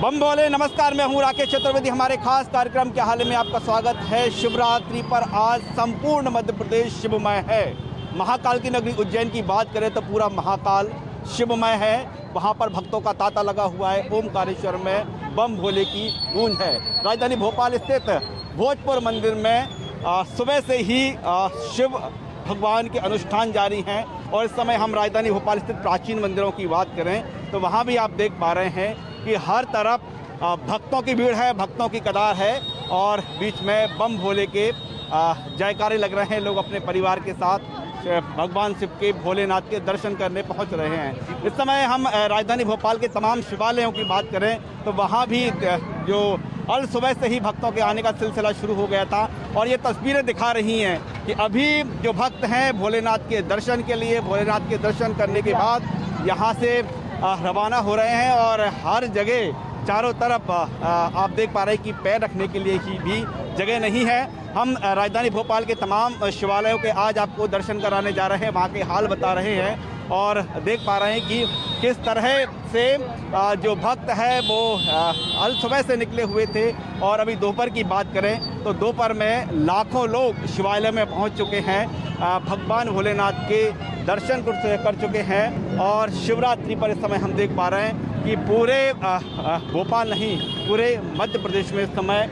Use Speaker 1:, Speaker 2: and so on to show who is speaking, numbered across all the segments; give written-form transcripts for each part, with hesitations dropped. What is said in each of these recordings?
Speaker 1: बम बोले। नमस्कार, मैं हूं राकेश चतुर्वेदी। हमारे खास कार्यक्रम के हाल में आपका स्वागत है। शिवरात्रि पर आज संपूर्ण मध्य प्रदेश शिवमय है। महाकाल की नगरी उज्जैन की बात करें तो पूरा महाकाल शिवमय है। वहां पर भक्तों का तांता लगा हुआ है। ओमकारेश्वर में बम भोले की गूंज है। राजधानी भोपाल स्थित भोजपुर मंदिर में सुबह से ही शिव भगवान के अनुष्ठान जारी हैं और इस समय हम राजधानी भोपाल स्थित प्राचीन मंदिरों की बात करें तो वहाँ भी आप देख पा रहे हैं कि हर तरफ भक्तों की भीड़ है, भक्तों की कतार है और बीच में बम भोले के जयकारे लग रहे हैं। लोग अपने परिवार के साथ भगवान शिव के भोलेनाथ के दर्शन करने पहुंच रहे हैं। इस समय हम राजधानी भोपाल के तमाम शिवालयों की बात करें तो वहाँ भी जो अल सुबह से ही भक्तों के आने का सिलसिला शुरू हो गया था और ये तस्वीरें दिखा रही हैं कि अभी जो भक्त हैं भोलेनाथ के दर्शन के लिए, भोलेनाथ के दर्शन करने के बाद यहाँ से रवाना हो रहे हैं और हर जगह चारों तरफ आप देख पा रहे हैं कि पैर रखने के लिए ही भी जगह नहीं है। हम राजधानी भोपाल के तमाम शिवालयों के आज आपको दर्शन कराने जा रहे हैं, वहाँ के हाल बता रहे हैं और देख पा रहे हैं कि किस तरह से जो भक्त है वो अल सुबह से निकले हुए थे और अभी दोपहर की बात करें तो दोपहर में लाखों लोग शिवालय में पहुंच चुके हैं, भगवान भोलेनाथ के दर्शन कर चुके हैं। और शिवरात्रि पर इस समय हम देख पा रहे हैं कि पूरे भोपाल नहीं पूरे मध्य प्रदेश में इस समय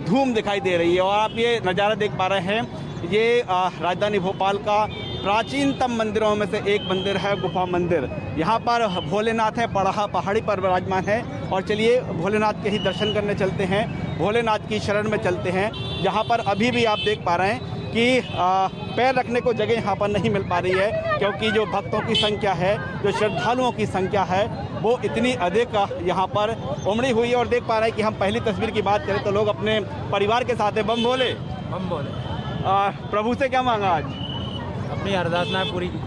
Speaker 1: धूम दिखाई दे रही है। और आप ये नज़ारा देख पा रहे हैं, ये राजधानी भोपाल का प्राचीनतम मंदिरों में से एक मंदिर है, गुफा मंदिर। यहाँ पर भोलेनाथ है, पहाड़ी पर विराजमान है और चलिए भोलेनाथ के ही दर्शन करने चलते हैं, भोलेनाथ की शरण में चलते हैं। जहाँ पर अभी भी आप देख पा रहे हैं कि पैर रखने को जगह यहाँ पर नहीं मिल पा रही है क्योंकि जो भक्तों की संख्या है, जो श्रद्धालुओं की संख्या है वो इतनी अधिक यहाँ पर उमड़ी हुई है। और देख पा रहे हैं कि हम पहली तस्वीर की बात करें तो लोग अपने परिवार के साथ है। बम भोले,
Speaker 2: बम भोले।
Speaker 1: प्रभु से क्या मांगा आज?
Speaker 2: अपनी अरदासना पूरी की,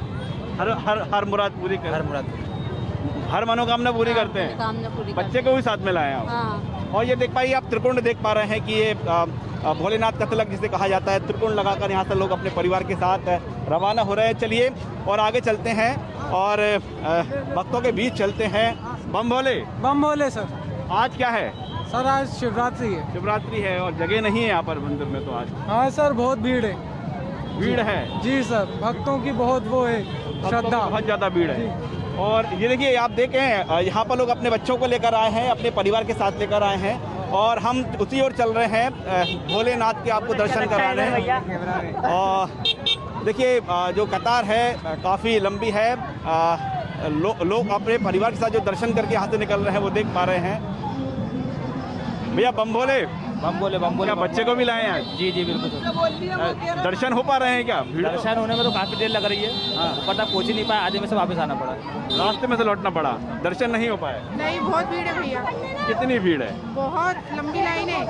Speaker 1: हर मुराद पूरी कर,
Speaker 2: हर मुराद,
Speaker 1: हर मनोकामना पूरी करते हैं। बच्चे को भी साथ में लाए आप।
Speaker 3: हाँ।
Speaker 1: और ये देख पाइए आप त्रिकुंड देख पा रहे हैं कि ये भोलेनाथ का तिलक जिसे कहा जाता है, त्रिकुंड लगाकर यहाँ से लोग अपने परिवार के साथ रवाना हो रहे हैं। चलिए और आगे चलते हैं और भक्तों के बीच चलते हैं। बम भोले।
Speaker 2: बम भोले सर।
Speaker 1: आज क्या है
Speaker 2: सर? आज शिवरात्रि है।
Speaker 1: शिवरात्रि है और जगह नहीं है यहाँ पर मंदिर में तो आज।
Speaker 2: हाँ सर, बहुत भीड़ है।
Speaker 1: भीड़ है
Speaker 2: जी सर, भक्तों की बहुत वो है, श्रद्धा
Speaker 1: बहुत ज़्यादा भीड़ है। और ये देखिए आप देखें यहाँ पर लोग अपने बच्चों को लेकर आए हैं, अपने परिवार के साथ लेकर आए हैं और हम उसी ओर चल रहे हैं भोलेनाथ के आपको दर्शन कराने। और देखिए जो कतार है काफ़ी लंबी है। लोग अपने परिवार के साथ जो दर्शन करके यहाँ से निकल रहे हैं वो देख पा रहे हैं। भैया बम भोले।
Speaker 2: बम भोले, बम भोले।
Speaker 1: क्या बच्चे को भी लाए हैं?
Speaker 2: जी जी बिल्कुल।
Speaker 1: दर्शन हो पा रहे हैं क्या?
Speaker 2: दर्शन होने में तो काफ़ी देर लग रही है। हाँ, पता पहुँच ही नहीं पाया, आधे में से वापस आना पड़ा,
Speaker 1: रास्ते में से लौटना पड़ा, दर्शन नहीं हो पाए।
Speaker 3: नहीं, बहुत भीड़ है भैया।
Speaker 1: कितनी भीड़ है?
Speaker 3: बहुत लंबी लाइन है,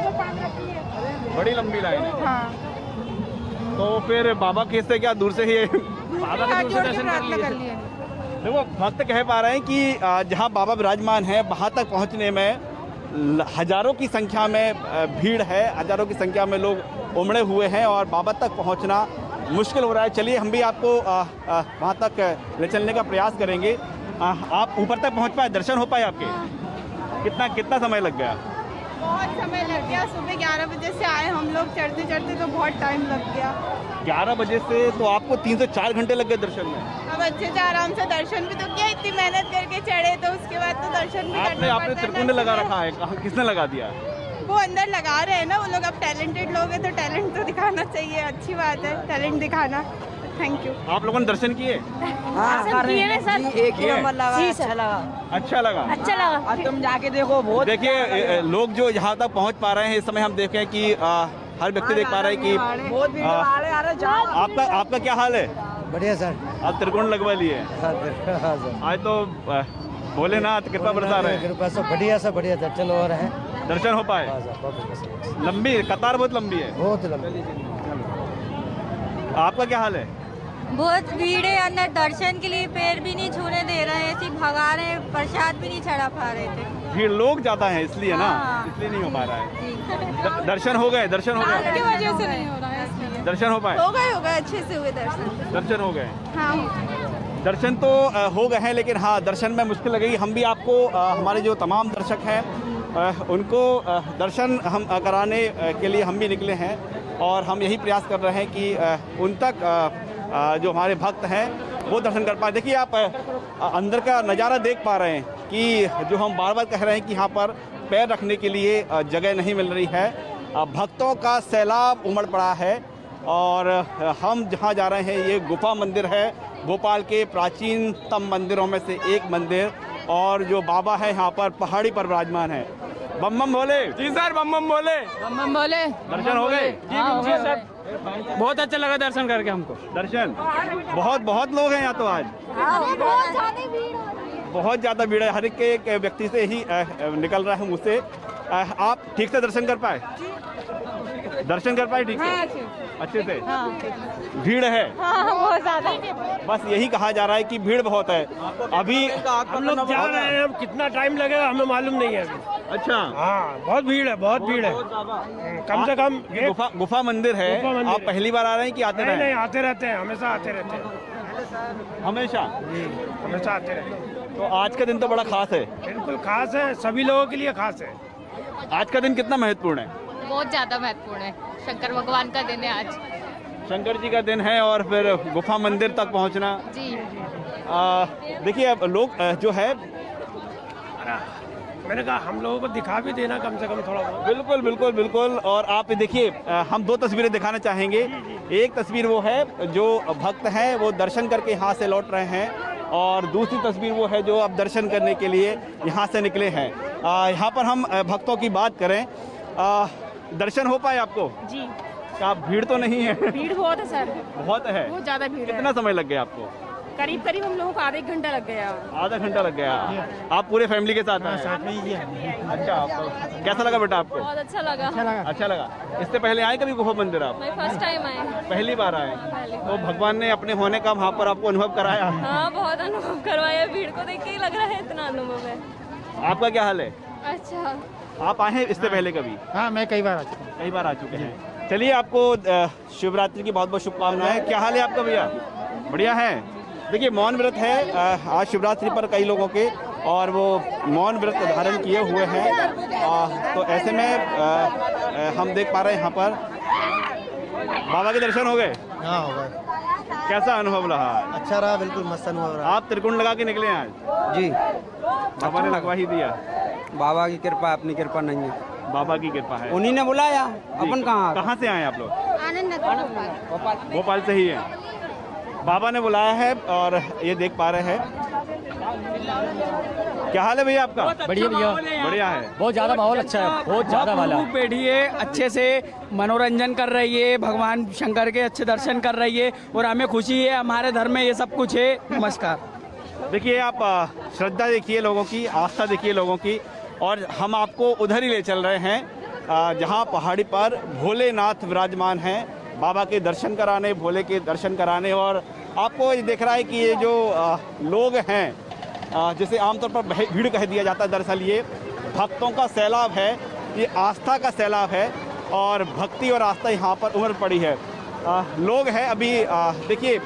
Speaker 1: बड़ी लंबी लाइन है।
Speaker 3: हाँ।
Speaker 1: तो फिर बाबा के से क्या दूर से ही
Speaker 2: बाबा के दूर से दर्शन कर लिए।
Speaker 1: देखो भक्त कह पा रहे हैं कि जहां बाबा विराजमान है वहां तक पहुंचने में हजारों की संख्या में भीड़ है, हजारों की संख्या में लोग उमड़े हुए हैं और बाबा तक पहुंचना मुश्किल हो रहा है। चलिए हम भी आपको वहां तक ले चलने का प्रयास करेंगे। आप ऊपर तक पहुंच पाए, दर्शन हो पाए आपके? कितना समय लग गया?
Speaker 3: बहुत समय लग गया। सुबह 11 बजे से आए हम लोग, चढ़ते चढ़ते तो बहुत टाइम लग गया।
Speaker 1: 11 बजे से तो आपको 3 से 4 घंटे लग गए दर्शन में।
Speaker 3: अब अच्छे से आराम से दर्शन भी तो किया, इतनी मेहनत करके चढ़े तो उसके बाद तो दर्शन भी करना
Speaker 1: आपने त्रिकुंड लगा रखा है, किसने लगा दिया?
Speaker 3: वो अंदर लगा रहे हैं ना वो लोग। अब टैलेंटेड लोग हैं तो टैलेंट तो दिखाना चाहिए, अच्छी बात है टैलेंट दिखाना। Thank you. आप
Speaker 1: लोगों ने दर्शन किए?
Speaker 4: एक ही नंबर लगा,
Speaker 1: अच्छा लगा।
Speaker 4: अब तुम जाके देखो। बहुत
Speaker 1: देखिए लोग जो यहाँ तक पहुँच पा रहे हैं इस समय हम देखें कि हर व्यक्ति देख पा रहा है कि
Speaker 4: बहुत भीड़ आ रहे।
Speaker 1: आपका क्या हाल है?
Speaker 2: बढ़िया सर।
Speaker 1: आप त्रिकोण लगवा लिए? आज तो भोलेनाथ कृपा बरसा रहे हैं।
Speaker 2: कृपा सब बढ़िया, सब बढ़िया दर्शन हो रहे हैं।
Speaker 1: दर्शन हो पाए? लंबी कतार, बहुत लंबी है।
Speaker 2: बहुत लंबी।
Speaker 1: आपका क्या हाल है?
Speaker 5: बहुत भीड़ है अंदर, दर्शन के लिए पैर भी नहीं छूने दे रहे हैं, सिर्फ भगा रहे हैं, प्रसाद भी नहीं चढ़ा पा रहे थे।
Speaker 1: भीड़ लोग ज्यादा है इसलिए ना,
Speaker 5: हाँ।
Speaker 1: इसलिए नहीं हो पा रहा है। दर्शन हो गए? दर्शन हो गए?
Speaker 3: की वजह से नहीं हो रहा है इसलिए।
Speaker 1: दर्शन हो पाए?
Speaker 3: हो गए अच्छे से हुए दर्शन।
Speaker 1: दर्शन हो गए?
Speaker 3: हाँ,
Speaker 1: दर्शन तो हो गए हैं लेकिन हाँ दर्शन में मुश्किल लगेगी। हम भी आपको हमारे जो तमाम दर्शक हैं उनको दर्शन हम कराने के लिए हम भी निकले हैं और हम यही प्रयास कर रहे हैं कि उन तक जो हमारे भक्त हैं वो दर्शन कर पाए। देखिए आप अंदर का नज़ारा देख पा रहे हैं कि जो हम बार बार कह रहे हैं कि यहाँ पर पैर रखने के लिए जगह नहीं मिल रही है। भक्तों का सैलाब उमड़ पड़ा है और हम जहाँ जा रहे हैं ये गुफा मंदिर है, भोपाल के प्राचीनतम मंदिरों में से एक मंदिर, और जो बाबा है यहाँ पर पहाड़ी पर विराजमान है। बम बम बोले।
Speaker 2: जी सर, बम बम बोले।
Speaker 4: बम बम बोले।
Speaker 1: दर्शन हो गए?
Speaker 2: जी सर, बहुत अच्छा लगा दर्शन करके हमको।
Speaker 1: दर्शन बहुत लोग हैं यहाँ तो आज बहुत ज़्यादा भीड़ है। हर एक व्यक्ति से ही निकल रहा है मुँह से। आप ठीक से दर्शन कर पाए? दर्शन कर पाए ठीक से? अच्छे से? भीड़ है
Speaker 3: बहुत ज़्यादा।
Speaker 1: बस यही कहा जा रहा है कि भीड़ बहुत है। अभी
Speaker 6: हम लोग जा रहे हैं, अब कितना टाइम लगेगा हमें मालूम नहीं है अभी।
Speaker 1: अच्छा,
Speaker 6: हाँ बहुत भीड़ है, बहुत भीड़ है। कम से कम
Speaker 1: गुफा मंदिर है।
Speaker 6: गुफा मंदिर
Speaker 1: आप
Speaker 6: है।
Speaker 1: पहली बार आ रहे हैं कि आते रहे?
Speaker 6: नहीं, आते रहते हैं, हमेशा आते रहते हैं,
Speaker 1: हमेशा
Speaker 6: हमेशा आते रहते हैं।
Speaker 1: तो आज का दिन तो बड़ा खास है।
Speaker 6: बिल्कुल खास है, सभी लोगों के लिए खास है।
Speaker 1: आज का दिन कितना महत्वपूर्ण है?
Speaker 5: बहुत ज़्यादा महत्वपूर्ण है। शंकर भगवान का दिन है आज।
Speaker 1: शंकर जी का दिन है और फिर गुफा मंदिर तक पहुंचना।
Speaker 5: जी।
Speaker 1: देखिए अब लोग जो है,
Speaker 6: मैंने कहा हम लोगों को दिखा भी देना कम से कम थोड़ा बहुत।
Speaker 1: बिल्कुल। और आप देखिए हम दो तस्वीरें दिखाना चाहेंगे। एक तस्वीर वो है जो भक्त हैं वो दर्शन करके यहाँ से लौट रहे हैं, और दूसरी तस्वीर वो है जो अब दर्शन करने के लिए यहाँ से निकले हैं। यहाँ पर हम भक्तों की बात करें, दर्शन हो पाए आपको?
Speaker 3: जी।
Speaker 1: क्या भीड़ तो नहीं है?
Speaker 3: भीड़ बहुत है सर,
Speaker 1: बहुत है।
Speaker 3: बहुत ज़्यादा भीड़
Speaker 1: कितना समय लग गया आपको?
Speaker 3: करीब हम लोगों को आधा एक घंटा लग गया।
Speaker 1: आधा घंटा लग गया। आप पूरे फैमिली के साथ आए?
Speaker 6: साथ में ही है।
Speaker 1: अच्छा, कैसा लगा बेटा आपको?
Speaker 5: बहुत अच्छा लगा।
Speaker 1: अच्छा लगा। इससे पहले आए कभी गुफा मंदिर आप?
Speaker 5: मैं फर्स्ट टाइम आई।
Speaker 1: पहली बार आए? तो भगवान ने अपने होने का वहाँ पर आपको अनुभव कराया?
Speaker 5: हाँ, बहुत अनुभव करवाया। भीड़ को देख के ही लग रहा है इतना अनुभव है।
Speaker 1: आपका क्या हाल है?
Speaker 5: अच्छा।
Speaker 1: आप आए हैं इससे पहले कभी?
Speaker 6: हाँ, मैं कई बार आ चुका हूँ।
Speaker 1: कई बार आ चुके हैं। चलिए, आपको शिवरात्रि की बहुत बहुत शुभकामनाएं। क्या हाल है आपका भैया? बढ़िया है। देखिए मौन व्रत है आज शिवरात्रि पर कई लोगों के, और वो मौन व्रत धारण किए हुए हैं। तो ऐसे में हम देख पा रहे हैं यहाँ पर बाबा के दर्शन हो गए?
Speaker 7: हाँ हो गए।
Speaker 1: कैसा अनुभव रहा?
Speaker 7: अच्छा रहा, बिल्कुल मस्त अनुभव रहा।
Speaker 1: आप त्रिकुंड लगा के निकले हैं आज?
Speaker 7: जी,
Speaker 1: बाबा ने लगवा ही दिया।
Speaker 7: बाबा की कृपा, अपनी कृपा नहीं है।
Speaker 1: बाबा की कृपा है।
Speaker 7: उन्हीं ने बुलाया, अपन
Speaker 1: कहाँ से आए आप लोग?
Speaker 5: आनंद नगर।
Speaker 1: भोपाल से ही है। बाबा ने बुलाया है और ये देख पा रहे हैं। क्या हाल है भैया आपका?
Speaker 2: बढ़िया भैया,
Speaker 1: बढ़िया है।
Speaker 2: बहुत ज़्यादा माहौल अच्छा है, बहुत ज़्यादा वाला।
Speaker 4: बैठिए, अच्छे से मनोरंजन कर रही है, भगवान शंकर के अच्छे दर्शन कर रही है, और हमें खुशी है, हमारे धर्म में ये सब कुछ है। नमस्कार।
Speaker 1: देखिए आप श्रद्धा देखिए लोगों की, आस्था देखिए लोगों की, और हम आपको उधर ही ले चल रहे हैं जहां पहाड़ी पर भोलेनाथ विराजमान हैं, बाबा के दर्शन कराने, भोले के दर्शन कराने। और आपको ये देख रहा है कि ये जो लोग हैं जिसे आमतौर पर भीड़ कह दिया जाता है, दरअसल ये भक्तों का सैलाब है, ये आस्था का सैलाब है, और भक्ति और आस्था यहाँ पर उमड़ पड़ी है। लोग हैं अभी देखिए,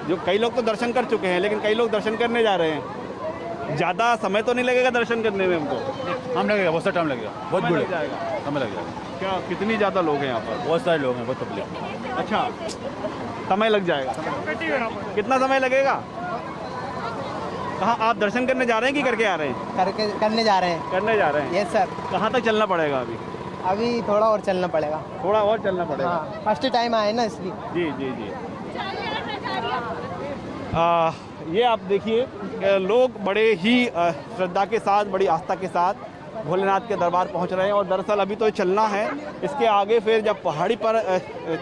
Speaker 1: जो कई लोग तो दर्शन कर चुके हैं, लेकिन कई लोग दर्शन करने जा रहे हैं। ज़्यादा समय तो नहीं लगेगा दर्शन करने में हमको?
Speaker 2: हम लगेगा, बहुत सा टाइम लगेगा, बहुत भीड़
Speaker 1: जाएगा।
Speaker 2: हमें लग जाएगा।
Speaker 1: क्या कितनी ज़्यादा लोग हैं यहाँ पर?
Speaker 2: बहुत सारे लोग हैं, बहुत पब्लिक।
Speaker 1: अच्छा, समय लग जाएगा। कितना समय लगेगा? कहाँ आप दर्शन करने जा रहे हैं कि करके आ रहे हैं?
Speaker 7: करने जा रहे हैं।
Speaker 1: करने जा रहे हैं।
Speaker 7: Yes sir.
Speaker 1: कहाँ तक चलना पड़ेगा अभी?
Speaker 7: अभी थोड़ा और चलना पड़ेगा।
Speaker 1: थोड़ा और चलना पड़ेगा।
Speaker 7: हाँ, फर्स्ट टाइम आए ना इसलिए।
Speaker 1: जी जी जी। ये आप देखिए लोग बड़े ही श्रद्धा के साथ, बड़ी आस्था के साथ भोलेनाथ के दरबार पहुंच रहे हैं। और दरअसल अभी तो चलना है, इसके आगे फिर जब पहाड़ी पर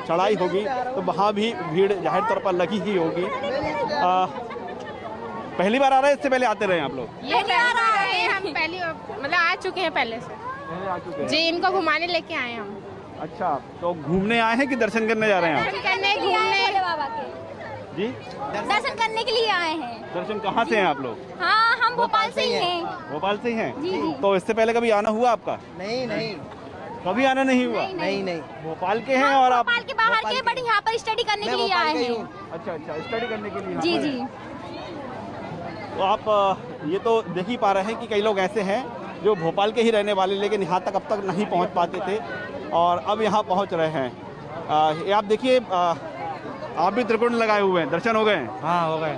Speaker 1: चढ़ाई होगी तो वहाँ भी भीड़ जाहिर तौर पर लगी ही होगी। पहली बार आ रहे हैं, इससे पहले आते रहे आप लोग?
Speaker 3: ये नहीं आ रहा है, हम पहली मतलब आ चुके हैं पहले से।
Speaker 1: आ चुके हैं
Speaker 3: जी, इनको घुमाने लेके आए हम।
Speaker 1: अच्छा, तो घूमने आए हैं कि दर्शन करने जा रहे हैं आप?
Speaker 3: दर्शन करने, घूमने।
Speaker 5: बाबा के
Speaker 1: जी,
Speaker 5: दर्शन करने के लिए आए हैं।
Speaker 1: दर्शन कहाँ से हैं आप लोग?
Speaker 5: हाँ, हम भोपाल से ही हैं।
Speaker 1: भोपाल से ही हैं?
Speaker 5: जी जी।
Speaker 1: तो इससे पहले कभी आना हुआ आपका?
Speaker 7: नहीं,
Speaker 1: कभी आना नहीं हुआ?
Speaker 7: नहीं।
Speaker 1: भोपाल के हैं और आप?
Speaker 5: भोपाल के बाहर के, बट यहाँ पर स्टडी करने के लिए आए हैं।
Speaker 1: अच्छा, स्टडी करने के लिए?
Speaker 5: जी जी।
Speaker 1: तो आप ये तो देख ही पा रहे हैं कि कई लोग ऐसे हैं जो भोपाल के ही रहने वाले लेकिन यहाँ तक अब तक नहीं पहुँच पाते थे और अब यहाँ पहुँच रहे हैं। ये आप देखिए, आप भी त्रिकुंड लगाए हुए हैं, दर्शन हो गए हैं?
Speaker 8: हाँ हो गए।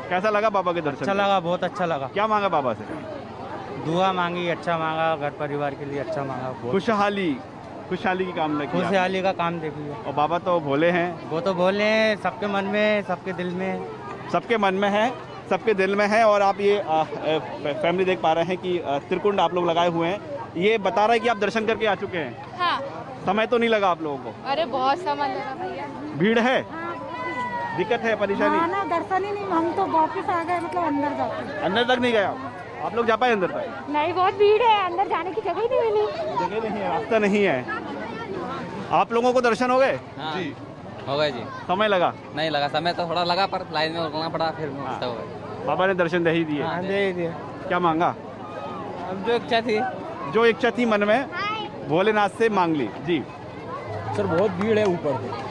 Speaker 1: कैसा लगा बाबा के दर्शन?
Speaker 8: अच्छा लगा, बहुत अच्छा लगा।
Speaker 1: क्या मांगा बाबा से?
Speaker 8: दुआ मांगी, अच्छा मांगा, घर परिवार के लिए अच्छा मांगा।
Speaker 1: खुशहाली की कामना की।
Speaker 8: खुशहाली का काम देखिए।
Speaker 1: और बाबा तो भोले हैं।
Speaker 8: वो तो बोले हैं, सबके मन में, सबके दिल में।
Speaker 1: सबके मन में है, सबके दिल में है। और आप ये फैमिली देख पा रहे हैं कि त्रिकुंड आप लोग लगाए हुए हैं। ये बता रहा है कि आप दर्शन करके आ चुके हैं।
Speaker 3: हाँ।
Speaker 1: समय तो नहीं लगा आप लोगों को?
Speaker 3: अरे बहुत समय लगा भैया।
Speaker 1: भीड़ है, दिक्कत है, परेशानी?
Speaker 9: ना दर्शन ही नहीं, हम तो वापस आ गए, मतलब अंदर जाते।
Speaker 1: अंदर तक नहीं गया आप लोग? जा पाए अंदर तक?
Speaker 9: नहीं, बहुत भीड़ है, अंदर जाने की जगह ही नहीं मिली।
Speaker 1: जगह नहीं है, रास्ता नहीं है। आप लोगों को दर्शन हो गए?
Speaker 10: जी हो गए जी।
Speaker 1: समय लगा?
Speaker 10: नहीं लगा, समय तो थोड़ा लगा पर लाइन में रुकना पड़ा, फिर हो गए।
Speaker 1: बाबा ने दर्शन दे ही दिए।
Speaker 8: हाँ, दे दिए।
Speaker 1: क्या मांगा?
Speaker 8: अब जो इच्छा थी
Speaker 1: मन में भोलेनाथ से मांग ली। जी
Speaker 4: सर बहुत भीड़ है ऊपर से।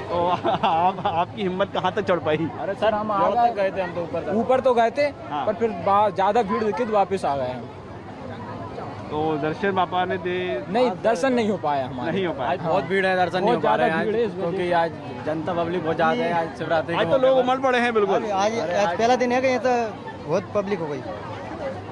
Speaker 1: तो आपकी हिम्मत कहाँ तक चढ़ पाई?
Speaker 4: अरे सर हम तक गए थे, हम तो ऊपर तो गए थे।
Speaker 1: हाँ।
Speaker 4: पर फिर ज्यादा भीड़ देखी तो वापस आ गए हम।
Speaker 1: तो दर्शन बाबा ने दे?
Speaker 4: नहीं, दर्शन नहीं हो पाया हमारा।
Speaker 1: नहीं हो पाया।
Speaker 4: आज बहुत भीड़ है, दर्शन नहीं हो पा रहे हैं क्योंकि आज जनता पब्लिक बहुत ज्यादा है। आज शिवरात्रि
Speaker 1: आज तो लोग उमड़ पड़े हैं बिल्कुल।
Speaker 7: आज पहला दिन है कि ये तो बहुत पब्लिक हो गई,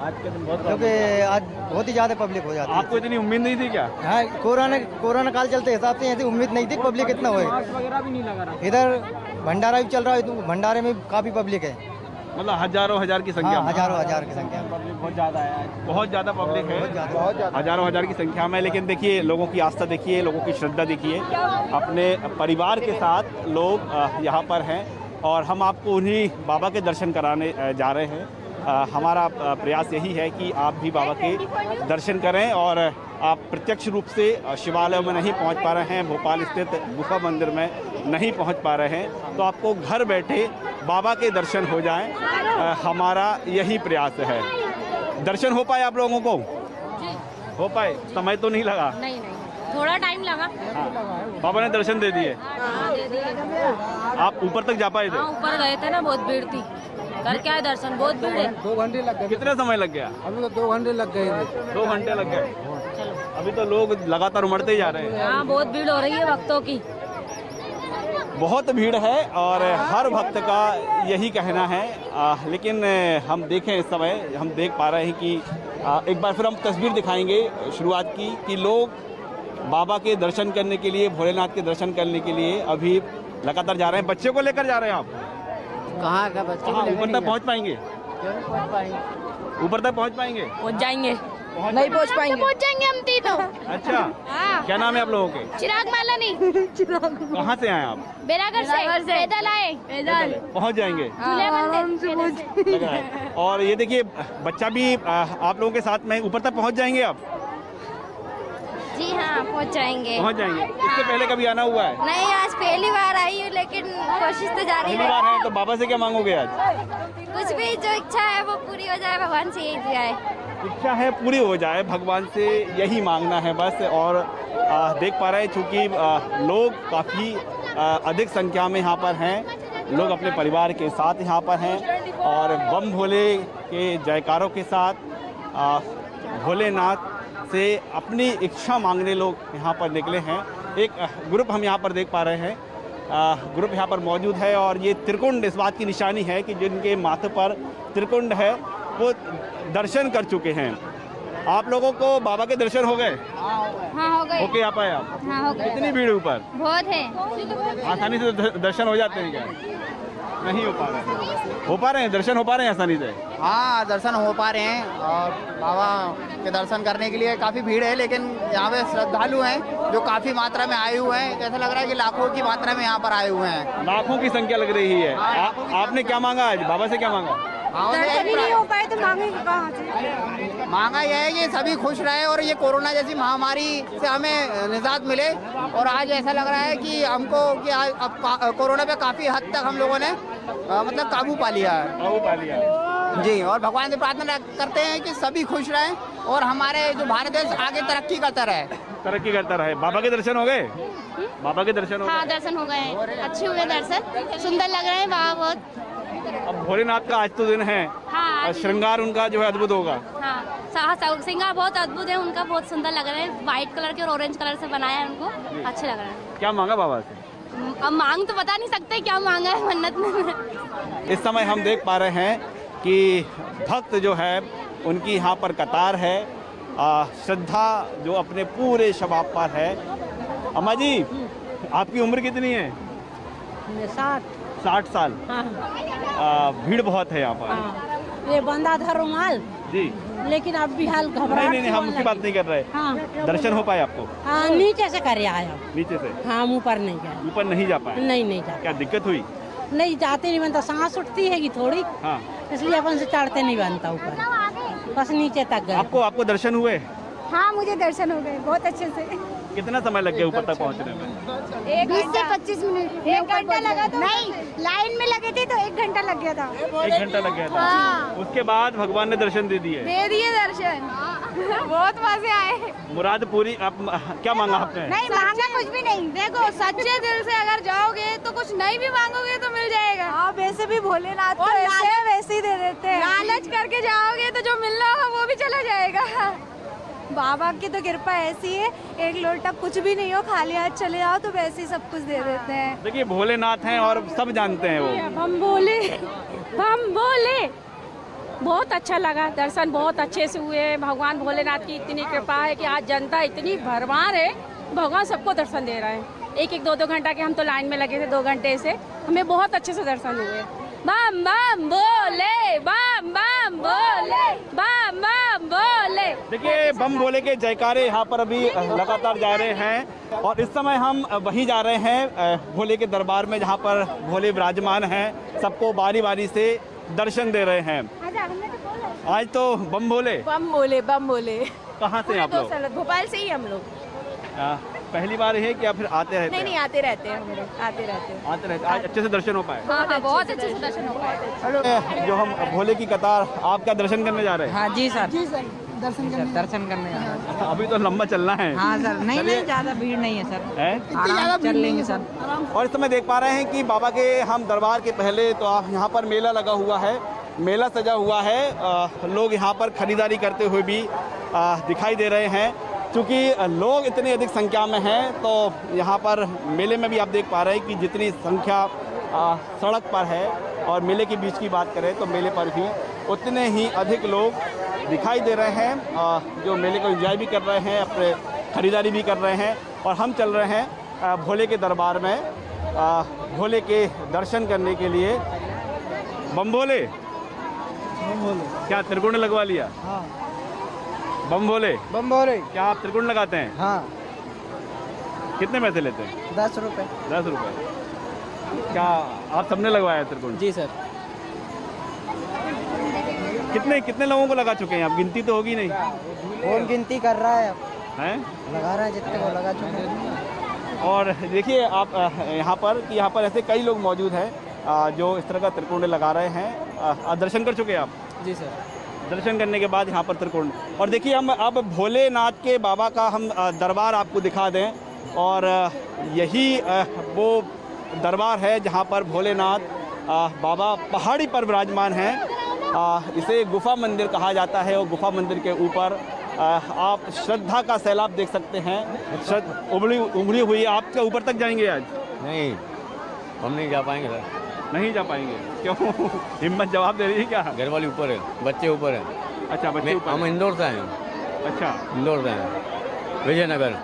Speaker 4: आज के दिन बहुत
Speaker 7: क्योंकि आज बहुत ही ज्यादा पब्लिक हो जाती है।
Speaker 1: आपको इतनी उम्मीद नहीं थी क्या?
Speaker 7: हाँ, कोरोना काल चलते हिसाब से ऐसी उम्मीद नहीं थी पब्लिक इतना होए।
Speaker 4: वगैरह भी नहीं लगा रहा।
Speaker 7: इधर भंडारा भी चल रहा है, तो भंडारे में काफी पब्लिक है।
Speaker 1: मतलब हजारों हजार की संख्या
Speaker 7: हाँ,
Speaker 1: में?
Speaker 7: हजारों हजार की संख्या में।
Speaker 4: पब्लिक बहुत ज्यादा है,
Speaker 1: बहुत ज़्यादा पब्लिक है, हजारों हजार की संख्या में। लेकिन देखिए लोगों की आस्था देखिए, लोगों की श्रद्धा देखिए। अपने परिवार के साथ लोग यहाँ पर हैं और हम आपको उन्हीं बाबा के दर्शन कराने जा रहे हैं। हमारा प्रयास यही है कि आप भी बाबा के दर्शन करें और आप प्रत्यक्ष रूप से शिवालय में नहीं पहुंच पा रहे हैं, भोपाल स्थित गुफा मंदिर में नहीं पहुंच पा रहे हैं, तो आपको घर बैठे बाबा के दर्शन हो जाएं। हमारा यही प्रयास है। दर्शन हो पाए आप लोगों को? हो पाए? समय तो नहीं लगा?
Speaker 5: नहीं, थोड़ा टाइम लगा।
Speaker 1: हाँ, बाबा ने दर्शन दे दिए। आप ऊपर तक जा पाए थे?
Speaker 5: ऊपर गए थे ना, बहुत भीड़ थी, करके आए दर्शन, बहुत भीड़ है।
Speaker 4: 2 घंटे लग गए।
Speaker 1: कितना समय लग गया?
Speaker 4: अभी तो 2 घंटे लग गए थे।
Speaker 1: 2 घंटे लग गए।
Speaker 5: चलो,
Speaker 1: अभी तो लोग लगातार उमड़ते ही जा रहे हैं।
Speaker 5: हाँ बहुत भीड़ हो रही है भक्तों की।
Speaker 1: बहुत भीड़ है और हर भक्त का यही कहना है। लेकिन हम देखें, इस समय हम देख पा रहे हैं कि एक बार फिर हम तस्वीर दिखाएंगे शुरुआत की कि लोग बाबा के दर्शन करने के लिए, भोलेनाथ के दर्शन करने के लिए अभी लगातार जा रहे हैं। बच्चे को लेकर जा रहे हैं आप?
Speaker 7: कहाँ का बच्चे?
Speaker 1: ऊपर तक पहुँच पाएंगे? ऊपर तक पहुँच पाएंगे?
Speaker 5: पहुँच जाएंगे।
Speaker 3: नहीं पहुँच जाएंगे हम तीनों।
Speaker 1: अच्छा, क्या नाम है आप लोगों के?
Speaker 3: चिराग मालानी।
Speaker 1: कहाँ से आए आप?
Speaker 3: बेरागर से पैदल आए। पैदल
Speaker 1: पहुँच जाएंगे लग रहा है। और ये देखिए बच्चा भी आप लोगों के साथ में, ऊपर तक पहुँच जाएंगे आप?
Speaker 3: जी हाँ, पहुँच जाएंगे।
Speaker 1: पहुँच जाएंगे। इससे पहले कभी आना हुआ है?
Speaker 3: नहीं, आज पहली बार आई हूँ, लेकिन कोशिश तो जारी
Speaker 1: पहली बार है। तो बाबा से क्या मांगोगे आज?
Speaker 3: कुछ भी जो इच्छा है वो पूरी हो जाए, भगवान से यही दुआ है।
Speaker 1: इच्छा है पूरी हो जाए, भगवान से यही मांगना है बस। और देख पा रहे हैं चूँकि लोग काफ़ी अधिक संख्या में यहाँ पर हैं। लोग अपने परिवार के साथ यहाँ पर हैं और बम भोले के जयकारों के साथ भोलेनाथ से अपनी इच्छा मांगने लोग यहाँ पर निकले हैं। एक ग्रुप हम यहाँ पर देख पा रहे हैं, ग्रुप यहाँ पर मौजूद है और ये त्रिकुंड इस बात की निशानी है कि जिनके माथे पर त्रिकुंड है वो दर्शन कर चुके हैं। आप लोगों को बाबा के दर्शन हो गए?
Speaker 3: हाँ, हो गए।
Speaker 1: ओके, आ पाए आप?
Speaker 3: हाँ, हो गए।
Speaker 1: कितनी भीड़ है ऊपर?
Speaker 3: बहुत है।
Speaker 1: आसानी से दर्शन हो जाते हैं क्या? नहीं हो पा रहे हैं। हो पा रहे हैं दर्शन? हो पा रहे हैं आसानी से?
Speaker 7: हाँ, दर्शन हो पा रहे हैं और बाबा के दर्शन करने के लिए काफ़ी भीड़ है, लेकिन यहाँ पे श्रद्धालु हैं जो काफ़ी मात्रा में आए हुए हैं। ऐसा लग रहा है कि लाखों की मात्रा में यहाँ पर आए हुए हैं।
Speaker 1: लाखों की संख्या लग रही है। आपने क्या मांगा आज? बाबा से क्या मांगा?
Speaker 3: दर्शन ही नहीं हो पाए तो मांगेंगे कहाँ से?
Speaker 7: मांगा यह है कि सभी खुश रहे और ये कोरोना जैसी महामारी से हमें निजात मिले। और आज ऐसा लग रहा है कि हमको कि आज अब कोरोना पे काफ़ी हद तक हम लोगों ने मतलब काबू पा लिया है।
Speaker 1: काबू पा लिया
Speaker 7: जी, और भगवान से प्रार्थना करते हैं कि सभी खुश रहें और हमारे जो भारत देश आगे तरक्की करता रहे।
Speaker 1: तरक्की करता रहे। बाबा के दर्शन हो गए? बाबा के दर्शन हो गए?
Speaker 3: हाँ, दर्शन हो गए, अच्छे हुए दर्शन, सुंदर लग रहे हैं बाबा बहुत।
Speaker 1: अब भोलेनाथ का आज तो दिन है।
Speaker 3: हाँ,
Speaker 1: और श्रृंगार उनका जो है अद्भुत होगा।
Speaker 3: हाँ,
Speaker 5: सिंगार बहुत अद्भुत है उनका, बहुत सुंदर लग रहे हैं। व्हाइट कलर के और ऑरेंज कलर से बनाया है उनको, अच्छे लग रहे हैं।
Speaker 1: क्या मांगा बाबा से?
Speaker 5: अब मांग तो बता नहीं सकते क्या मांगा है मन्नत में।
Speaker 1: इस समय हम देख पा रहे हैं कि भक्त जो है उनकी यहाँ पर कतार है, श्रद्धा जो अपने पूरे शबाब पर है। अम्मा जी, आपकी उम्र कितनी है? 60 साल। भीड़ बहुत है यहाँ पर।
Speaker 9: ये बंदा था रुमाल
Speaker 1: जी,
Speaker 9: लेकिन अब भी हाल घबरा।
Speaker 1: नहीं, हम उसकी बात नहीं कर रहे।
Speaker 9: हाँ।
Speaker 1: दर्शन हो पाए आपको?
Speaker 9: हाँ, नीचे से करे आया।
Speaker 1: नीचे से?
Speaker 9: हाँ, ऊपर नहीं गया।
Speaker 1: ऊपर नहीं जा पाए?
Speaker 9: नहीं जा।
Speaker 1: क्या दिक्कत हुई?
Speaker 9: नहीं जाते नहीं बनता, सांस उठती है कि थोड़ी,
Speaker 1: हाँ,
Speaker 9: इसलिए अपन से चढ़ते नहीं बनता ऊपर, बस नीचे तक गए।
Speaker 1: आपको दर्शन हुए?
Speaker 3: हाँ, मुझे दर्शन हो गए बहुत अच्छे से।
Speaker 1: कितना समय लग गया ऊपर तक पहुँचने में?
Speaker 3: 20 से 25 मिनट। 1 घंटा लगा था। नहीं, लाइन में लगे थे तो 1 घंटा लग गया था।
Speaker 1: 1 घंटा लग गया था।
Speaker 3: हाँ।
Speaker 1: उसके बाद भगवान ने दर्शन दे दिए?
Speaker 3: दे दिए दर्शन। बहुत मजे आए।
Speaker 1: मुराद पूरी? आप क्या मांगा आपने?
Speaker 3: नहीं मांगा कुछ भी नहीं। देखो, सच्चे दिल से अगर जाओगे तो कुछ नहीं भी मांगोगे तो मिल जाएगा। हाँ, वैसे भी भोलेनाथ तो वैसे ही दे देते हैं। लालच करके जाओगे तो जो मिलना हो वो भी चला जाएगा। बाबा की तो कृपा ऐसी है, एक लोटा कुछ भी नहीं हो, खाली हाथ चले जाओ तो वैसे ही सब कुछ दे देते हैं।
Speaker 1: देखिए, भोलेनाथ हैं और सब जानते हैं वो।
Speaker 9: हम बोले बहुत अच्छा लगा, दर्शन बहुत अच्छे से हुए। भगवान भोलेनाथ की इतनी कृपा है कि आज जनता इतनी भरमार है, भगवान सबको दर्शन दे रहा है। 1-1, 2-2 घंटा के हम तो लाइन में लगे थे, 2 घंटे से हमें बहुत अच्छे से दर्शन हुए। बम बम बोले, बम बम बोले, बम बम बोले।
Speaker 1: देखिए, बम बोले के जयकारे यहाँ पर अभी लगातार जा रहे हैं और इस समय हम वहीं जा रहे हैं भोले के दरबार में, जहाँ पर भोले विराजमान हैं। सबको बारी बारी से दर्शन दे रहे हैं। आज तो बम बोले। कहाँ से आप लोग?
Speaker 3: भोपाल से ही हम लोग।
Speaker 1: पहली बार है कि या फिर आते रहते हैं?
Speaker 3: नहीं, आते रहते हैं हम लोग, आते रहते हैं।
Speaker 1: आज अच्छे से दर्शन हो पाए?
Speaker 5: हाँ, बहुत अच्छे से दर्शन हो पाए।
Speaker 1: जो हम भोले की कतार, आप क्या दर्शन करने जा रहे हैं?
Speaker 7: हाँ जी सर,
Speaker 8: दर्शन करने
Speaker 1: अभी तो लंबा चलना है।
Speaker 7: हाँ सर, नहीं ज्यादा भीड़ नहीं है सर,
Speaker 1: है?
Speaker 7: चल लेंगे सर।
Speaker 1: और इस समय देख पा रहे हैं कि बाबा के हम दरबार के पहले तो यहाँ पर मेला लगा हुआ है, मेला सजा हुआ है। लोग यहाँ पर खरीदारी करते हुए भी दिखाई दे रहे हैं। क्योंकि लोग इतनी अधिक संख्या में हैं तो यहाँ पर मेले में भी आप देख पा रहे हैं कि जितनी संख्या सड़क पर है और मेले के बीच की बात करें तो मेले पर भी उतने ही अधिक लोग दिखाई दे रहे हैं, जो मेले को एंजॉय भी कर रहे हैं, अपने खरीदारी भी कर रहे हैं। और हम चल रहे हैं भोले के दरबार में, भोले के दर्शन करने के लिए। बम भोले, क्या त्रिकोण लगवा लिया?
Speaker 7: हाँ।
Speaker 1: बम भोले
Speaker 7: क्या
Speaker 1: आप त्रिकोण लगाते हैं?
Speaker 7: हाँ।
Speaker 1: कितने पैसे लेते हैं?
Speaker 7: 10 रुपए।
Speaker 1: 10 रुपए। क्या आप सबने लगवाया त्रिकोण?
Speaker 7: जी सर।
Speaker 1: कितने लोगों को लगा चुके हैं आप? गिनती तो होगी नहीं?
Speaker 7: कौन गिनती कर रहा है?
Speaker 1: हैं?
Speaker 7: लगा रहा है जितने को लगा चुके हैं।
Speaker 1: और देखिए आप यहाँ पर ऐसे कई लोग मौजूद हैं जो इस तरह का त्रिकोण लगा रहे हैं। दर्शन कर चुके हैं आप?
Speaker 7: जी सर।
Speaker 1: दर्शन करने के बाद यहाँ पर त्रिकोण। और देखिए, हम अब भोलेनाथ के बाबा का हम दरबार आपको दिखा दें। और यही वो दरबार है जहाँ पर भोलेनाथ बाबा पहाड़ी पर विराजमान हैं। इसे गुफा मंदिर कहा जाता है और गुफा मंदिर के ऊपर आप श्रद्धा का सैलाब देख सकते हैं। उमड़ी हुई। आप क्या ऊपर तक जाएंगे आज?
Speaker 8: नहीं, हम नहीं जा पाएंगे सर।
Speaker 1: नहीं जा पाएंगे? क्यों? हिम्मत जवाब दे रही है क्या?
Speaker 8: घर वाले ऊपर है, बच्चे ऊपर है।
Speaker 1: अच्छा, बच्चे ऊपर।
Speaker 8: हम इंदौर से हैं।
Speaker 1: अच्छा,
Speaker 8: इंदौर से हैं, विजयनगर।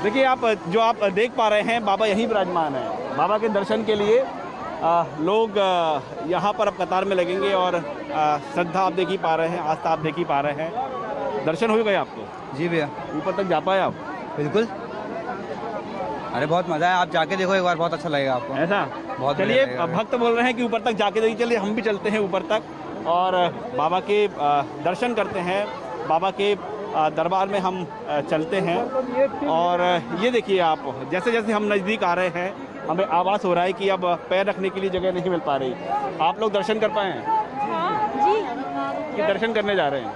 Speaker 1: देखिए, आप जो आप देख पा रहे हैं, बाबा यहीं विराजमान है। बाबा के दर्शन के लिए लोग यहाँ पर अब कतार में लगेंगे और श्रद्धा आप देख ही पा रहे हैं, आस्था आप देख ही पा रहे हैं। दर्शन हो गए आपको?
Speaker 7: जी भैया।
Speaker 1: ऊपर तक जा पाए आप?
Speaker 7: बिल्कुल। अरे बहुत मजा है, आप जाके देखो एक बार, बहुत अच्छा लगेगा आपको।
Speaker 1: ऐसा?
Speaker 7: बहुत
Speaker 1: चलिए, भक्त बोल रहे हैं कि ऊपर तक जाके देखिए। चलिए, हम भी चलते हैं ऊपर तक और बाबा के दर्शन करते हैं। बाबा के दरबार में हम चलते हैं। और ये देखिए आप, जैसे जैसे हम नज़दीक आ रहे हैं, हमें आभास हो रहा है कि अब पैर रखने के लिए जगह नहीं मिल पा रही। आप लोग दर्शन कर पाए हैं? कि दर्शन करने जा रहे हैं?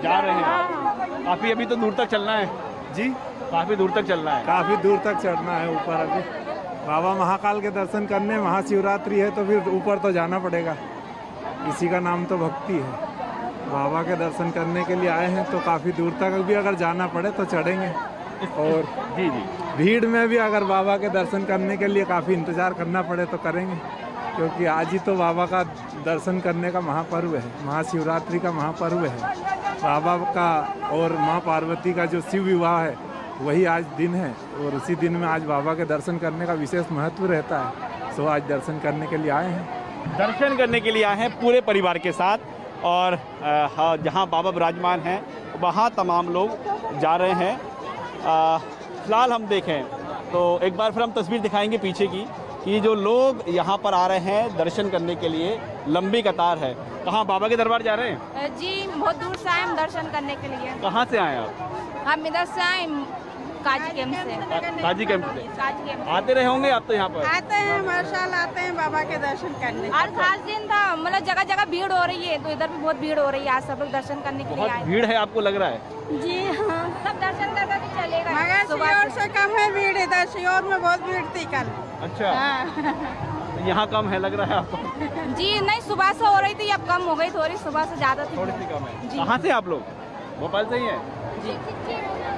Speaker 1: जा रहे हैं। काफ़ी अभी तो दूर तक चलना है जी? काफ़ी दूर तक चलना है?
Speaker 6: काफी दूर तक चढ़ना है ऊपर। अभी बाबा महाकाल के दर्शन करने, महाशिवरात्रि है तो फिर ऊपर तो जाना पड़ेगा। इसी का नाम तो भक्ति है। बाबा के दर्शन करने के लिए आए हैं, तो काफ़ी दूर तक भी अगर जाना पड़े तो चढ़ेंगे। और
Speaker 1: जी जी,
Speaker 6: भीड़ में भी अगर बाबा के दर्शन करने के लिए काफ़ी इंतज़ार करना पड़े तो करेंगे, क्योंकि आज ही तो बाबा का दर्शन करने का महापर्व है, महाशिवरात्रि का महापर्व है। बाबा का और माँ पार्वती का जो शिव विवाह है वही आज दिन है, और उसी दिन में आज बाबा के दर्शन करने का विशेष महत्व रहता है। सो आज दर्शन करने के लिए आए हैं।
Speaker 1: दर्शन करने के लिए आए हैं पूरे परिवार के साथ, और जहां बाबा विराजमान हैं वहां तमाम लोग जा रहे हैं। फिलहाल हम देखें तो एक बार फिर हम तस्वीर दिखाएंगे पीछे की, कि जो लोग यहाँ पर आ रहे हैं दर्शन करने के लिए, लंबी कतार है। कहाँ बाबा के दरबार जा रहे हैं?
Speaker 3: जी बहुत दूर से आए हम दर्शन करने के लिए।
Speaker 1: कहाँ से आए आप?
Speaker 3: हम इधर से आए काजी कैंप से।
Speaker 1: काजी कैंप से
Speaker 3: काजी कैंप
Speaker 1: आते रहे होंगे आप तो यहाँ पर?
Speaker 3: आते हैं, हर साल आते हैं बाबा के दर्शन करने। आज खास दिन था, मतलब जगह जगह भीड़ हो रही है, तो इधर भी बहुत भीड़ हो रही है। आज सब लोग दर्शन करने के लिए
Speaker 1: बहुत
Speaker 3: आए।
Speaker 1: भीड़ है आपको लग रहा है?
Speaker 3: जी हाँ, सब दर्शन करके भी चलेगा। मगर शियोर से कम है भीड़ इधर, शियोर में बहुत भीड़ थी कल।
Speaker 1: अच्छा, यहाँ कम है लग रहा है आपको?
Speaker 3: जी नहीं, सुबह से हो रही थी, अब कम हो गई थोड़ी, सुबह से ज्यादा थी।
Speaker 1: थोड़ी सी कम है। कहाँ से आप लोग? भोपाल से ही है?
Speaker 3: जी।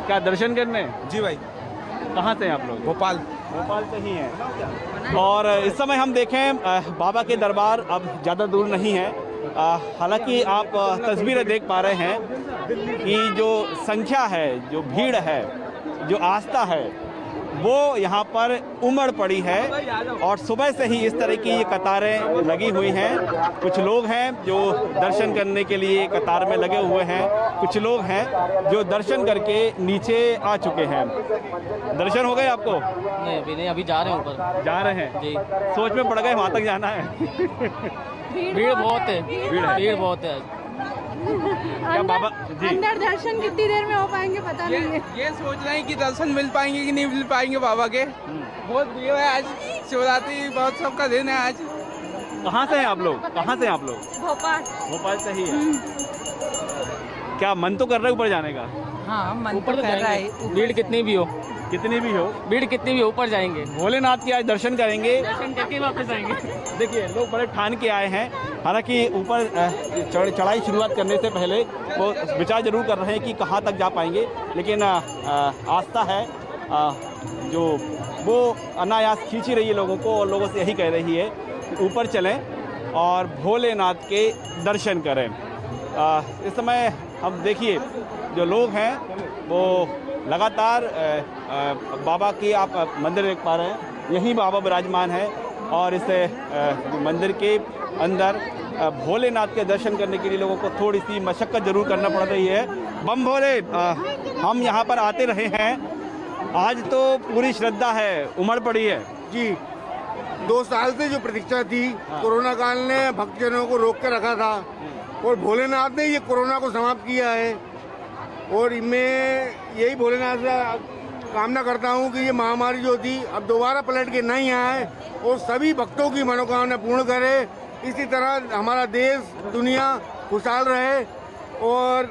Speaker 1: क्या दर्शन करने?
Speaker 11: जी भाई।
Speaker 1: कहाँ से हैं आप लोग?
Speaker 11: भोपाल।
Speaker 1: भोपाल से ही हैं। और इस समय हम देखें बाबा के दरबार अब ज़्यादा दूर नहीं है। हालांकि आप तस्वीरें देख पा रहे हैं कि जो संख्या है, जो भीड़ है, जो आस्था है, वो यहाँ पर उमड़ पड़ी है। और सुबह से ही इस तरह की ये कतारें लगी हुई हैं। कुछ लोग हैं जो दर्शन करने के लिए कतार में लगे हुए हैं, कुछ लोग हैं जो दर्शन करके नीचे आ चुके हैं। दर्शन हो गए आपको?
Speaker 10: नहीं अभी नहीं, अभी जा रहे हैं ऊपर।
Speaker 1: जा रहे हैं
Speaker 10: जी।
Speaker 1: सोच में पड़ गए वहाँ तक जाना है?
Speaker 10: भीड़ बहुत है, भीड़ बहुत है।
Speaker 1: क्या बाबा जी
Speaker 3: अंदर दर्शन कितनी देर में हो पाएंगे पता नहीं है।
Speaker 11: ये सोच रहे हैं कि दर्शन मिल पाएंगे कि नहीं मिल पाएंगे बाबा के। बहुत भीड़ है आज, शिवरात्रि महोत्सव का दिन है आज।
Speaker 1: कहाँ से हैं आप लोग? कहाँ से हैं आप लोग?
Speaker 3: भोपाल।
Speaker 1: भोपाल से ही है। क्या मन तो कर रहा है ऊपर जाने का?
Speaker 10: हाँ मन तो कर रहा है, भीड़ कितनी भी हो, भीड़ कितनी भी ऊपर जाएंगे।
Speaker 1: भोलेनाथ के आज दर्शन करेंगे,
Speaker 10: दर्शन करके वापस आएंगे।
Speaker 1: देखिए लोग बड़े ठान के आए हैं। हालांकि ऊपर चढ़ाई शुरुआत करने से पहले वो विचार जरूर कर रहे हैं कि कहाँ तक जा पाएंगे, लेकिन आस्था है जो वो अनायास खींची रही है लोगों को, और लोगों से यही कह रही है कि ऊपर चलें और भोलेनाथ के दर्शन करें। इस समय हम देखिए जो लोग हैं वो लगातार बाबा की आप मंदिर देख पा रहे हैं, यही बाबा विराजमान है। और इस मंदिर के अंदर भोलेनाथ के दर्शन करने के लिए लोगों को थोड़ी सी मशक्कत जरूर करना पड़ रही है। बम भोले, हम यहाँ पर आते रहे हैं, आज तो पूरी श्रद्धा है, उमड़ पड़ी है।
Speaker 12: जी 2 साल से जो प्रतीक्षा थी, कोरोना काल ने भक्तजनों को रोक कर रखा था, और भोलेनाथ ने ये कोरोना को समाप्त किया है। और मैं यही भोलेनाथ से कामना करता हूँ कि ये महामारी जो थी अब दोबारा पलट के नहीं आए, और सभी भक्तों की मनोकामना पूर्ण करे। इसी तरह हमारा देश दुनिया खुशहाल रहे। और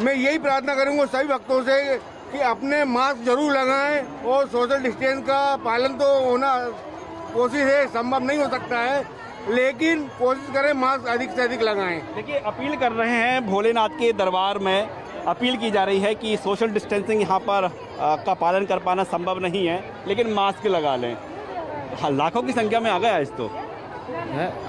Speaker 12: मैं यही प्रार्थना करूँगा सभी भक्तों से कि अपने मास्क जरूर लगाएं, और सोशल डिस्टेंस का पालन तो होना कोशिश है, संभव नहीं हो सकता है, लेकिन कोशिश करें मास्क अधिक से अधिक लगाएं।
Speaker 1: देखिए अपील कर रहे हैं भोलेनाथ के दरबार में, अपील की जा रही है कि सोशल डिस्टेंसिंग यहाँ पर का पालन कर पाना संभव नहीं है, लेकिन मास्क लगा लें। लाखों की संख्या में आ गया आज तो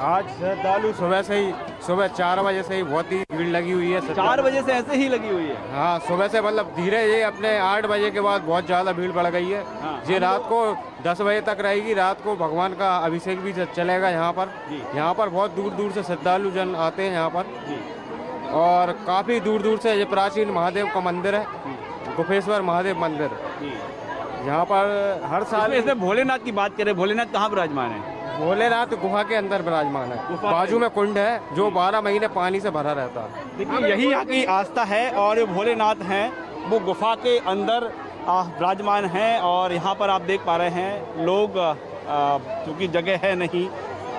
Speaker 11: आज श्रद्धालु सुबह 4 बजे से ही बहुत ही भीड़ लगी हुई है।
Speaker 1: 4 बजे से ऐसे ही लगी हुई है?
Speaker 11: हाँ सुबह से, मतलब धीरे ये अपने 8 बजे के बाद बहुत ज़्यादा भीड़ बढ़ गई है। ये रात को 10 बजे तक रहेगी। रात को भगवान का अभिषेक भी चलेगा यहाँ पर। यहाँ पर बहुत दूर दूर से श्रद्धालु जन आते हैं यहाँ पर, और काफ़ी दूर दूर से ये प्राचीन महादेव का मंदिर है, गुफेश्वर महादेव मंदिर। यहाँ पर हर साल
Speaker 1: इसमें भोलेनाथ की बात करें, भोलेनाथ कहाँ विराजमान है?
Speaker 11: भोलेनाथ गुफा के अंदर विराजमान है, बाजू में कुंड है जो 12 महीने पानी से भरा रहता है।
Speaker 1: देखिए यही यहाँ की आस्था है, और जो भोलेनाथ हैं वो गुफा के अंदर विराजमान हैं। और यहाँ पर आप देख पा रहे हैं लोग, क्योंकि जगह है नहीं,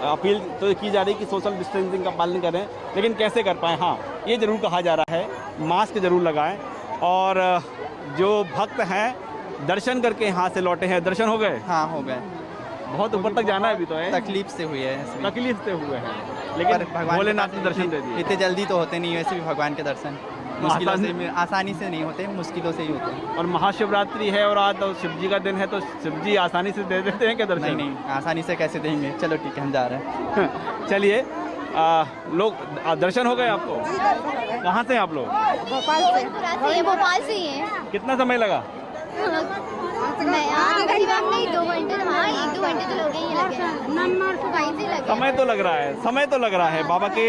Speaker 1: अपील तो की जा रही कि सोशल डिस्टेंसिंग का पालन करें, लेकिन कैसे कर पाएँ? हाँ ये ज़रूर कहा जा रहा है मास्क ज़रूर लगाएं। और जो भक्त हैं दर्शन करके यहाँ से लौटे हैं, दर्शन हो गए?
Speaker 7: हाँ हो गए।
Speaker 1: बहुत ऊपर तक जाना है अभी तो है।
Speaker 7: तकलीफ से हुई है इसमें।
Speaker 1: तकलीफ से हुए हैं, लेकिन भोलेनाथ ने दर्शन दे दिए।
Speaker 7: इतने जल्दी तो होते नहीं, वैसे भी भगवान के दर्शन मुश्किलों से, आसानी से नहीं होते, मुश्किलों से ही होते हैं।
Speaker 1: और महाशिवरात्रि है और आज तो शिव जी का दिन है, तो शिव जी आसानी से दे देते हैं क्या दर्शन?
Speaker 7: नहीं, आसानी से कैसे देंगे। चलो ठीक है, हम जा रहे हैं।
Speaker 1: चलिए, लोग दर्शन हो गए आपको? कहाँ से हैं आप लोग?
Speaker 3: भोपाल से। भोपाल से ही है।
Speaker 1: कितना समय लगा?
Speaker 3: नहीं 2 घंटे, हाँ 1-2 घंटे तो लगे ही लगे।
Speaker 1: समय तो लग रहा है, समय तो लग रहा है। बाबा के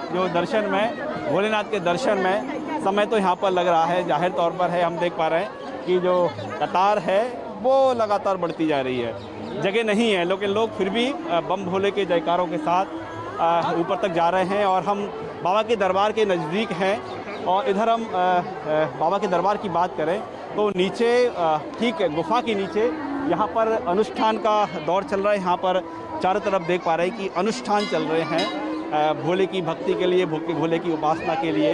Speaker 1: जो दर्शन में, भोलेनाथ के दर्शन में समय तो यहाँ पर लग रहा है, जाहिर तौर पर है। हम देख पा रहे हैं कि जो कतार है वो लगातार बढ़ती जा रही है। जगह नहीं है, लेकिन लोग फिर भी बम भोले के जयकारों के साथ ऊपर तक जा रहे हैं। और हम बाबा के दरबार के नज़दीक हैं, और इधर हम बाबा के दरबार की बात करें तो नीचे, ठीक गुफा के नीचे यहाँ पर अनुष्ठान का दौर चल रहा है। यहाँ पर चारों तरफ देख पा रहे हैं कि अनुष्ठान चल रहे हैं भोले की भक्ति के लिए, भोले की उपासना के लिए।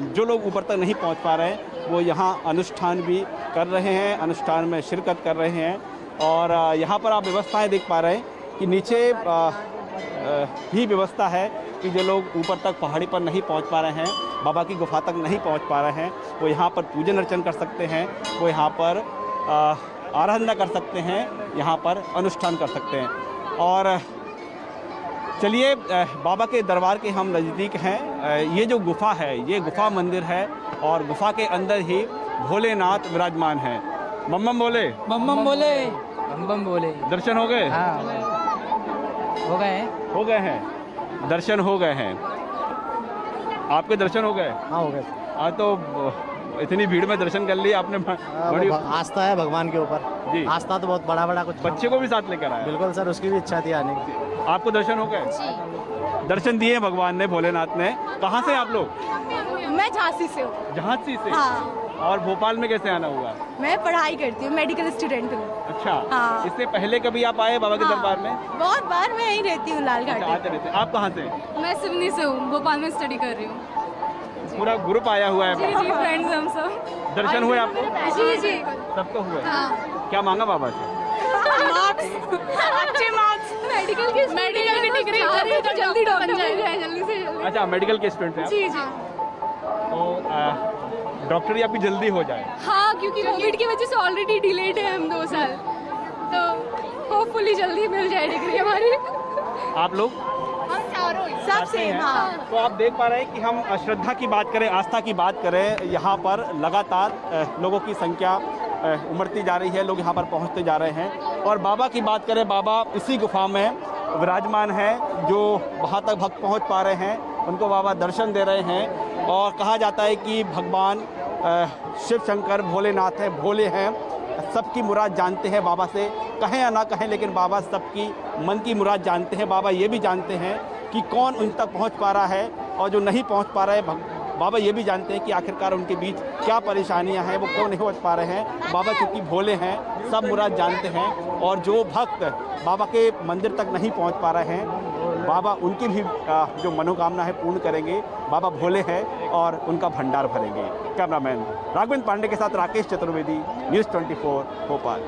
Speaker 1: जो लोग ऊपर तक नहीं पहुँच पा रहे हैं वो यहाँ अनुष्ठान भी कर रहे हैं, अनुष्ठान में शिरकत कर रहे हैं। और यहाँ पर आप व्यवस्थाएं देख पा रहे हैं कि नीचे भी व्यवस्था है कि जो लोग ऊपर तक पहाड़ी पर नहीं पहुंच पा रहे हैं, बाबा की गुफा तक नहीं पहुंच पा रहे हैं, वो यहाँ पर पूजन अर्चन कर सकते हैं, वो यहाँ पर आराधना कर सकते हैं, यहाँ पर अनुष्ठान कर सकते हैं। और चलिए, बाबा के दरबार के हम नज़दीक हैं। ये जो गुफा है, ये गुफा मंदिर है, और गुफा के अंदर ही भोलेनाथ विराजमान हैं। बम बम बोले,
Speaker 4: बम बम बोले, बम बम बोले।
Speaker 1: दर्शन हो गए?
Speaker 4: हो गए हैं,
Speaker 1: दर्शन हो गए हैं। आपके दर्शन हो गए?
Speaker 7: हाँ, हो गए।
Speaker 1: आज तो इतनी भीड़ में दर्शन कर लिया आपने। बड़ी
Speaker 7: आस्था है भगवान के ऊपर
Speaker 1: जी।
Speaker 7: आस्था तो बहुत बड़ा कुछ।
Speaker 1: बच्चे को भी साथ लेकर आया?
Speaker 7: बिल्कुल सर, उसकी भी इच्छा थी आने की।
Speaker 1: आपको दर्शन हो गए? दर्शन दिए भगवान ने, भोलेनाथ ने। कहाँ से आप लोग?
Speaker 3: मैं झांसी से हूँ।
Speaker 1: झांसी से?
Speaker 3: हाँ।
Speaker 1: और भोपाल में कैसे आना हुआ?
Speaker 3: मैं पढ़ाई करती हूँ, मेडिकल स्टूडेंट हूँ।
Speaker 1: अच्छा।
Speaker 3: हाँ।
Speaker 1: इससे पहले कभी आप आए बाबा के दरबार में?
Speaker 3: बहुत बार। मैं यहीं रहती हूँ, लाल घाट।
Speaker 1: आते रहते। आप कहाँ से?
Speaker 3: मैं सिवनी से हूँ, भोपाल में स्टडी कर रही हूँ।
Speaker 1: पूरा ग्रुप आया हुआ है?
Speaker 3: जी, फ्रेंड्स हम सब।
Speaker 1: दर्शन हुए आपको?
Speaker 3: जी।
Speaker 1: सबको हुए?
Speaker 3: हाँ।
Speaker 1: क्या मांगा बाबा से?
Speaker 3: अच्छे मार्क्स। मेडिकल की डिग्री तो जल्दी डॉक्टर बन जाए, जल्दी से जल्दी।
Speaker 1: अच्छा, मेडिकल के स्टूडेंट हैं?
Speaker 3: जी।
Speaker 1: तो डॉक्टरी आपकी जल्दी हो जाए।
Speaker 3: हाँ, क्योंकि कोविड की वजह से ऑलरेडी डिलेड है हम 2 साल, तो होपफुली जल्दी मिल जाए डिग्री हमारी।
Speaker 1: आप लोग?
Speaker 3: सब सेम। हाँ।
Speaker 1: तो आप देख पा रहे हैं कि हम श्रद्धा की बात करें, आस्था की बात करें, यहाँ पर लगातार लोगों की संख्या उमड़ती जा रही है, लोग यहाँ पर पहुँचते जा रहे हैं। और बाबा की बात करें, बाबा इसी गुफा में विराजमान है। जो वहाँ तक भक्त पहुँच पा रहे हैं उनको बाबा दर्शन दे रहे हैं। और कहा जाता है कि भगवान शिव शंकर भोलेनाथ हैं, भोले हैं, सबकी मुराद जानते हैं बाबा से। कहें या ना कहें, लेकिन बाबा सबकी मन की मुराद जानते हैं। बाबा ये भी जानते हैं कि कौन उन तक पहुंच पा रहा है और जो नहीं पहुंच पा रहा है। बाबा ये भी जानते हैं कि आखिरकार उनके बीच क्या परेशानियां हैं, वो क्यों नहीं पहुंच पा रहे हैं। बाबा चूँकि भोले हैं, सब मुराद जानते हैं। और जो भक्त बाबा के मंदिर तक नहीं पहुंच पा रहे हैं, बाबा उनकी भी जो मनोकामना है पूर्ण करेंगे। बाबा भोले हैं और उनका भंडार भरेंगे। कैमरामैन राघवेंद्र पांडे के साथ राकेश चतुर्वेदी, न्यूज़ 24 भोपाल।